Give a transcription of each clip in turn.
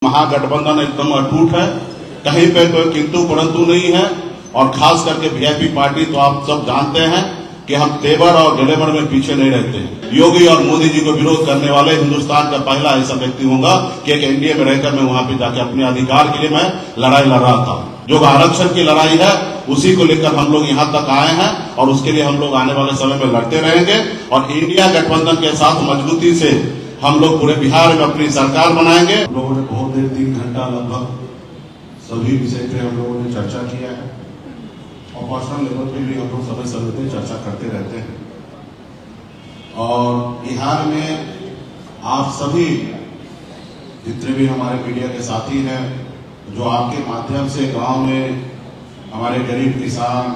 महागठबंधन एकदम अटूट है, कहीं पे कोई किंतु परंतु नहीं है। और खास करके वीआईपी पार्टी तो आप सब जानते हैं कि हम तेवर और गलेवर में पीछे नहीं रहते हैं। योगी और मोदी जी को विरोध करने वाले हिंदुस्तान का पहला ऐसा व्यक्ति होगा कि एक एनडीए में रहकर मैं वहां पे जाके अपने अधिकार के लिए मैं लड़ाई लड़ रहा था। जो आरक्षण की लड़ाई है उसी को लेकर हम लोग यहाँ तक आए हैं और उसके लिए हम लोग आने वाले समय में लड़ते रहेंगे। और इंडिया गठबंधन के साथ मजबूती से हम लोग पूरे बिहार में अपनी सरकार बनाएंगे। हम लोगों ने बहुत देर 3 घंटा लगभग सभी विषय पे हम लोगों ने चर्चा किया है और पर्सनल लेवल पे भी हम लोग समय पे चर्चा करते रहते हैं। और बिहार में आप सभी जितने भी हमारे मीडिया के साथी हैं, जो आपके माध्यम से गांव में हमारे गरीब किसान,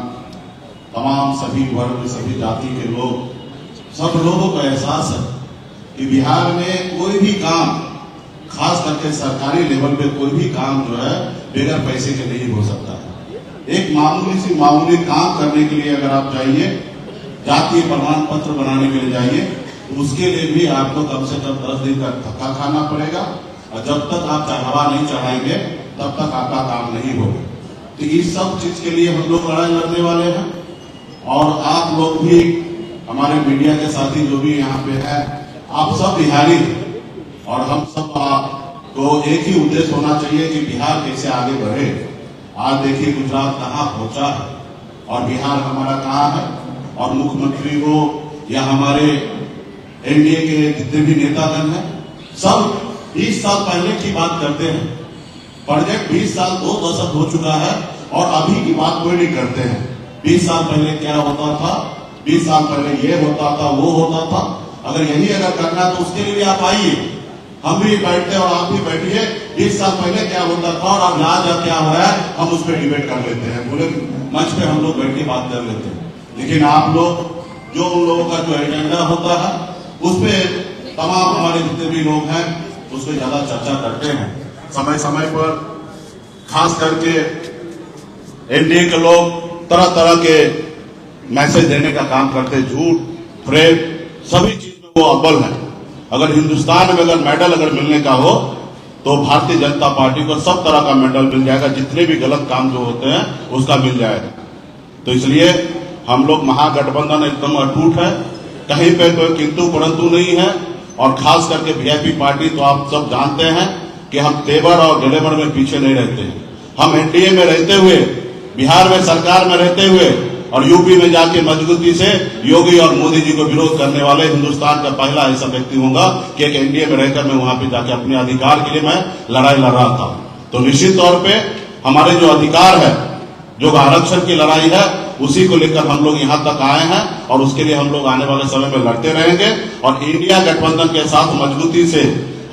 तमाम सभी वर्ग, सभी जाति के लोग, सब लोगों को एहसास है कि बिहार में कोई भी काम, खास करके सरकारी लेवल पे कोई भी काम जो है बिना पैसे के नहीं हो सकता है। एक मामूली काम करने के लिए अगर आप जाइए, जातीय प्रमाण पत्र बनाने के लिए जाइए, तो उसके लिए भी आपको कम से कम 10 दिन का धक्का खाना पड़ेगा और जब तक आप हवा नहीं चढ़ाएंगे तब तक आपका काम नहीं होगा। तो इस सब चीज के लिए हम लोग लड़ाई लड़ने वाले हैं। और आप लोग भी, हमारे मीडिया के साथी जो भी यहाँ पे है, आप सब बिहारी हैं और हम सब को एक ही उद्देश्य होना चाहिए कि बिहार कैसे आगे बढ़े। आज देखिए गुजरात कहाँ पहुंचा है और बिहार हमारा कहाँ है। और मुख्यमंत्री हो या हमारे एनडीए के जितने भी नेतागण हैं, सब 20 साल पहले की बात करते हैं। प्रोजेक्ट 20 साल 2 दशक हो चुका है और अभी की बात कोई नहीं करते हैं। 20 साल पहले क्या होता था, 20 साल पहले ये होता था, वो होता था। अगर यही करना तो उसके लिए आप आइए, हम भी बैठते और आप भी बैठिए। 20 साल पहले क्या होता था और अब आज क्या हो रहा है, हम उस पर डिबेट कर लेते हैं, पूरे मंच पे हम लोग बैठ के बात कर लेते हैं। लेकिन आप लोग, जो उन लोगों का जो एजेंडा होता है, उस पर तमाम हमारे जितने भी लोग हैं उस पर ज्यादा चर्चा करते हैं। समय समय पर खास करके एनडीए के लोग तरह तरह के मैसेज देने का काम करते, झूठ, फ्रेब, सभी चीज में वो अव्वल है। अगर हिंदुस्तान में अगर मेडल अगर मिलने का हो तो भारतीय जनता पार्टी को सब तरह का मेडल मिल जाएगा, जितने भी गलत काम जो होते हैं उसका मिल जाएगा। तो इसलिए हम लोग महागठबंधन एकदम अटूट है, कहीं पे कोई किंतु परंतु नहीं है। और खास करके वीआईपी पार्टी तो आप सब जानते हैं कि हम तेवर और गलेवर में पीछे नहीं रहते हैं। हम एनडीए में रहते हुए, बिहार में सरकार में रहते हुए और यूपी में जाके मजबूती से योगी और मोदी जी को विरोध करने वाले हिंदुस्तान का पहला ऐसा व्यक्ति होगा कि एक एनडीए में रहकर मैं वहां पे जाके अपने अधिकार के लिए मैं लड़ाई लड़ रहा था। तो निश्चित तौर पे हमारे जो अधिकार है, जो आरक्षण की लड़ाई है, उसी को लेकर हम लोग यहाँ तक आए हैं और उसके लिए हम लोग आने वाले समय में लड़ते रहेंगे। और इंडिया गठबंधन के साथ मजबूती से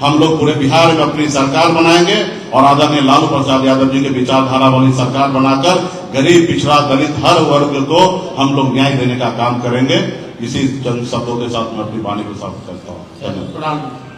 हम लोग पूरे बिहार में अपनी सरकार बनाएंगे और आदरणीय लालू प्रसाद यादव जी के विचारधारा वाली सरकार बनाकर गरीब, पिछड़ा, दलित हर वर्ग को हम लोग न्याय देने का काम करेंगे। इसी चंद शब्दों के साथ मैं अपनी वाणी को समाप्त करता हूँ। धन्यवाद।